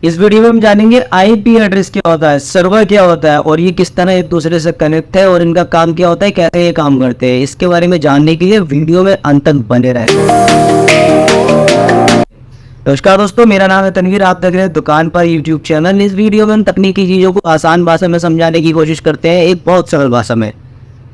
इस वीडियो में हम जानेंगे आईपी एड्रेस क्या होता है, सर्वर क्या होता है और ये किस तरह एक दूसरे से कनेक्ट है और इनका काम क्या होता है, कैसे ये काम करते हैं। इसके बारे में जानने के लिए वीडियो में अंत तक बने रहें। नमस्कार दोस्तों, मेरा नाम है तनवीर। आप देख रहे हैं दुकान पर यूट्यूब चैनल। इस वीडियो में हम तकनीकी चीज़ों को आसान भाषा में समझाने की कोशिश करते हैं, एक बहुत सरल भाषा में।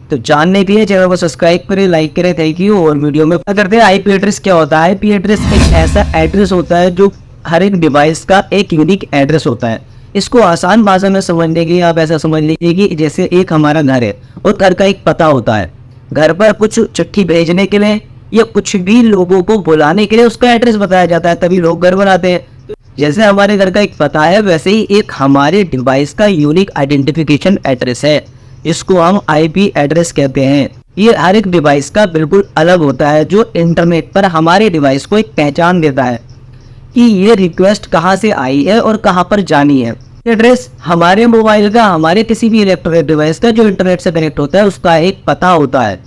तो जानने के लिए चैनल को सब्सक्राइब करें, लाइक करें, थैंक यू। और वीडियो में करते हैं आईपी एड्रेस क्या होता है। आईपी एड्रेस एक ऐसा एड्रेस होता है जो हर एक डिवाइस का एक यूनिक एड्रेस होता है। इसको आसान भाषा में समझने के लिए आप ऐसा समझ लीजिए कि जैसे एक हमारा घर है और घर का एक पता होता है। घर पर कुछ चिट्ठी भेजने के लिए या कुछ भी लोगों को बुलाने के लिए उसका एड्रेस बताया जाता है, तभी लोग घर बनाते हैं। जैसे हमारे घर का एक पता है, वैसे ही एक हमारे डिवाइस का यूनिक आइडेंटिफिकेशन एड्रेस है। इसको हम आईपी एड्रेस कहते हैं। ये हर एक डिवाइस का बिल्कुल अलग होता है, जो इंटरनेट पर हमारे डिवाइस को एक पहचान देता है कि ये रिक्वेस्ट कहाँ से आई है और कहाँ पर जानी है। एड्रेस हमारे मोबाइल का, हमारे किसी भी इलेक्ट्रॉनिक डिवाइस का जो इंटरनेट से कनेक्ट होता है उसका एक पता होता है।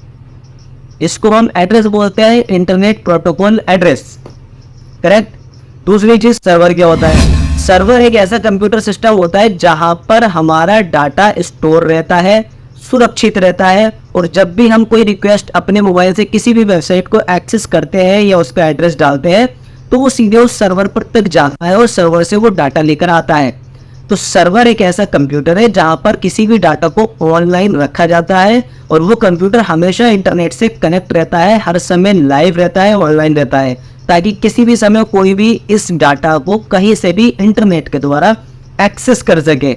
इसको हम एड्रेस बोलते हैं, इंटरनेट प्रोटोकॉल एड्रेस। करेक्ट। दूसरी चीज सर्वर क्या होता है। सर्वर एक ऐसा कंप्यूटर सिस्टम होता है जहां पर हमारा डाटा स्टोर रहता है, सुरक्षित रहता है, और जब भी हम कोई रिक्वेस्ट अपने मोबाइल से किसी भी वेबसाइट को एक्सेस करते हैं या उसका एड्रेस डालते हैं तो वो सीधे उस सर्वर पर तक जाता है और सर्वर से वो डाटा लेकर आता है। तो सर्वर एक ऐसा कंप्यूटर है जहां पर किसी भी डाटा को ऑनलाइन रखा जाता है और वो कंप्यूटर हमेशा इंटरनेट से कनेक्ट रहता है, हर समय लाइव रहता है, ऑनलाइन रहता है, ताकि किसी भी समय कोई भी इस डाटा को कहीं से भी इंटरनेट के द्वारा एक्सेस कर सके।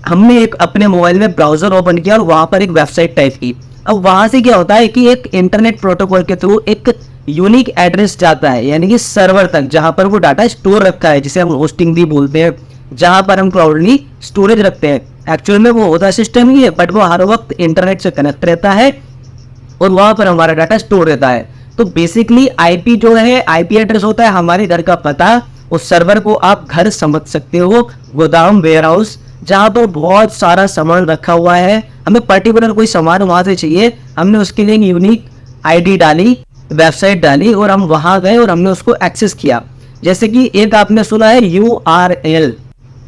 हमने एक अपने मोबाइल में ब्राउजर ओपन किया और वहां पर एक वेबसाइट टाइप की। अब वहां से क्या होता है कि एक इंटरनेट प्रोटोकॉल के थ्रू एक यूनिक एड्रेस जाता है, यानी कि सर्वर तक, जहां पर वो डाटा स्टोर रखा है, जिसे हम होस्टिंग भी बोलते हैं, जहां पर हम क्लाउडली स्टोरेज रखते हैं। एक्चुअल में वो होता सिस्टम ही है, बट वो हर वक्त इंटरनेट से कनेक्ट रहता है और वहां पर हमारा डाटा स्टोर रहता है। तो बेसिकली आईपी जो है, आईपी एड्रेस होता है हमारे घर का पता। उस सर्वर को आप घर समझ सकते हो, गोदाम, वेयर हाउस, जहां पर बहुत सारा सामान रखा हुआ है। हमें पर्टिकुलर कोई सामान वहां से चाहिए, हमने उसके लिए यूनिक आईडी डाली, वेबसाइट डाली और हम वहां गए और हमने उसको एक्सेस किया। जैसे कि एक आपने सुना है URL,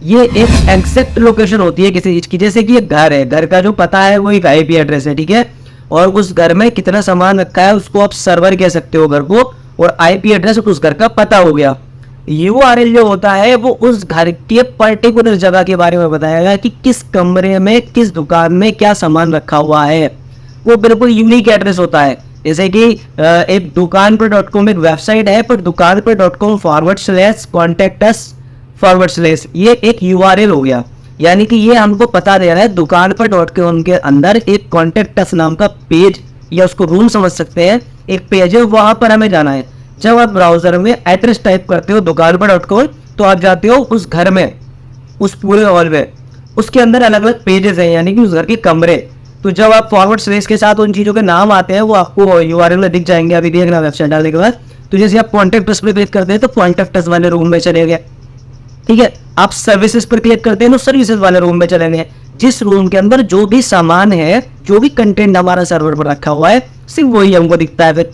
ये एक एग्जैक्ट लोकेशन होती है किसी चीज की। जैसे कि एक घर है, घर का जो पता है वो एक आईपी एड्रेस है, ठीक है। और उस घर में कितना सामान रखा है उसको आप सर्वर कह सकते हो घर को, और आईपी एड्रेस उस घर का पता हो गया। URL जो होता है वो उस घर के पर्टिकुलर जगह के बारे में बताएगा कि किस कमरे में, किस दुकान में क्या सामान रखा हुआ है। वो बिल्कुल यूनिक एड्रेस होता है। जैसे कि एक दुकान पर .com एक वेबसाइट है, पर दुकान पर .com/contact us/, ये एक URL हो गया। यानी कि ये हमको पता दे रहा है दुकान पर .com के अंदर एक कॉन्टेक्ट अस नाम का पेज, या उसको रूम समझ सकते हैं, एक पेज है, वहां पर हमें जाना है। जब आप ब्राउजर में एड्रेस टाइप करते हो दुकान पर .com, तो आप जाते हो उस घर में, उस पूरे हॉल में, उसके अंदर अलग अलग पेजेस हैं, यानी कि उस घर के कमरे। तो जब आप / के साथ उन चीज़ों के नाम आते हैं वो आपको URL में दिख जाएंगे। अभी देखना वेबसाइट डालने के बाद। तो जैसे आप कॉन्टेक्ट अस पर क्लिक करते हैं तो कॉन्टेक्ट अस वाले रूम में चले गए, ठीक है। आप सर्विसेज पर क्लिक करते हैं तो सर्विसेज वाले रूम में चले गए। जिस रूम के अंदर जो भी सामान है, जो भी कंटेंट हमारा सर्वर पर रखा हुआ है, सिर्फ वही हमको दिखता है। फिर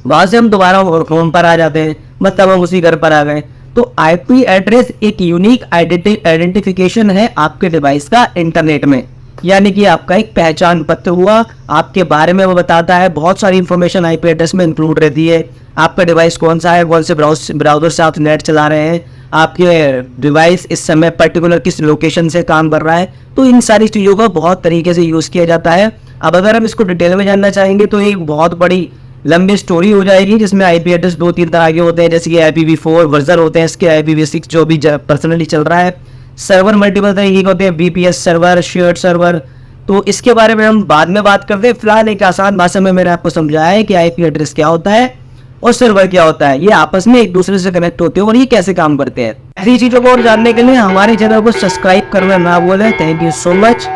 वहां से हम दोबारा होम पर आ जाते हैं, मतलब हम उसी घर पर आ गए। तो आईपी एड्रेस एक यूनिक आइडेंटिफिकेशन है आपके डिवाइस का इंटरनेट में, यानी कि आपका एक पहचान पत्र हुआ, आपके बारे में वो बताता है। बहुत सारी इंफॉर्मेशन आईपी एड्रेस में इंक्लूड रहती है। आपका डिवाइस कौन सा है, कौन से ब्राउजर से आप नेट चला रहे हैं, आपके डिवाइस इस समय पर्टिकुलर किस लोकेशन से काम कर रहा है। तो इन सारी चीज़ों का बहुत तरीके से यूज़ किया जाता है। अब अगर हम इसको डिटेल में जानना चाहेंगे तो एक बहुत बड़ी लंबी स्टोरी हो जाएगी, जिसमें आईपी एड्रेस 2-3 तरह के होते हैं। जैसे कि IPv4 वर्जन होते हैं इसके, IPv6 जो भी पर्सनली चल रहा है। सर्वर मल्टीपल तरीके के होते हैं, VPS सर्वर, शेयर्ड सर्वर। तो इसके बारे में हम बाद में बात करते हैं। फिलहाल एक आसान भाषा में मैंने आपको समझाया है कि आईपी एड्रेस क्या होता है और सर्वर क्या होता है। ये आपस में एक दूसरे से कनेक्ट होते हैं और ये कैसे काम करते हैं। ऐसी चीज़ों को और जानने के लिए हमारे चैनल को सब्सक्राइब करना ना भूलें। Thank you so much.